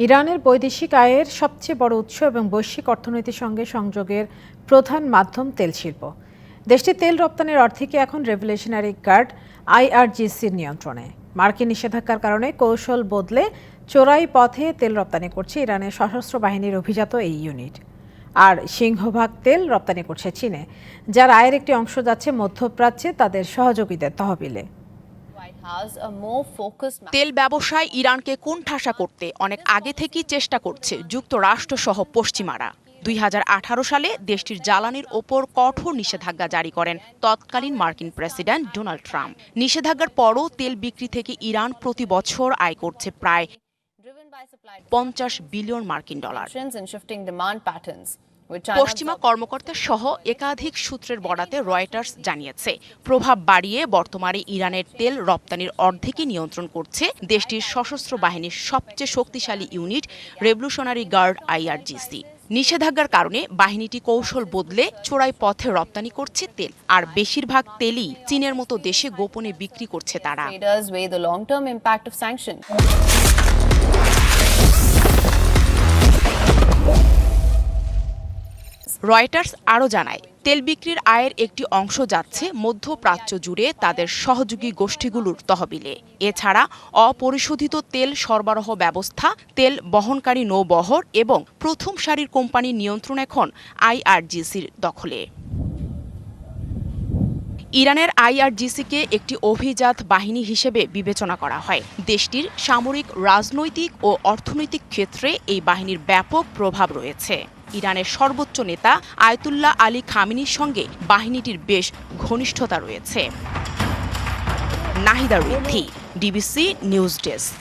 ইরানের বৈদেশিক আয়ের সবচেয়ে বড় উৎস এবং বৈশ্বিক অর্থনীতির সঙ্গে সংযোগের প্রধান মাধ্যম তেল শিল্প। দেশটির তেল রপ্তানির অর্ধেকই এখন রেভলিউশনারি গার্ড আইআরজিসির নিয়ন্ত্রণে। মার্কিন নিষেধাজ্ঞার কারণে কৌশল বদলে চোরাই পথে তেল রপ্তানি করছে ইরানের সশস্ত্র বাহিনীর অভিজাত এই ইউনিট। আর সিংহভাগ তেল রপ্তানি করছে চীনে, যার আয়ের একটি অংশ যাচ্ছে মধ্যপ্রাচ্যে তাদের সহযোগীদের তহবিলে। তেল ব্যবসায় ইরানকে কোণঠাসা করতে অনেক আগে থেকেই চেষ্টা করছে যুক্তরাষ্ট্র সহ পশ্চিমারা। 2018 সালে দেশটির জ্বালানির ওপর কঠোর নিষেধাজ্ঞা জারি করেন তৎকালীন মার্কিন প্রেসিডেন্ট ডোনাল্ড ট্রাম্প। নিষেধাজ্ঞার পরও তেল বিক্রি থেকে ইরান প্রতি বছর আয় করছে প্রায় 50 বিলিয়ন মার্কিন ডলার। পশ্চিমা কর্মকর্তা সহ একাধিক সূত্রের বরাতে রয়টার্স জানিয়েছে, প্রভাব বাড়িয়ে বর্তমানে ইরানের তেল রপ্তানির অর্ধেকই নিয়ন্ত্রণ করছে দেশটির সশস্ত্র বাহিনীর সবচেয়ে শক্তিশালী ইউনিট রেভলিউশনারি গার্ড আইআরজিসি। নিষেধাজ্ঞার কারণে বাহিনীটি কৌশল বদলে চোরাই পথে রপ্তানি করছে তেল, আর বেশিরভাগ তেলই চীনের মতো দেশে গোপনে বিক্রি করছে তারা। রয়টার্স আরও জানায়, তেল বিক্রির আয়ের একটি অংশ যাচ্ছে মধ্যপ্রাচ্য জুড়ে তাদের সহযোগী গোষ্ঠীগুলোর তহবিলে। এছাড়া অপরিশোধিত তেল সরবরাহ ব্যবস্থা, তেল বহনকারী নৌবহর এবং প্রথম সারির কোম্পানির নিয়ন্ত্রণ এখন আইআরজিসির দখলে। ইরানের আইআরজিসিকে একটি অভিজাত বাহিনী হিসেবে বিবেচনা করা হয়। দেশটির সামরিক, রাজনৈতিক ও অর্থনৈতিক ক্ষেত্রে এই বাহিনীর ব্যাপক প্রভাব রয়েছে। ইরানের সর্বোচ্চ নেতা আয়াতুল্লাহ আলী খামেনির সঙ্গে বাহিনীটির বেশ ঘনিষ্ঠতা রয়েছে। Nahida Riddhi, DBC news desk.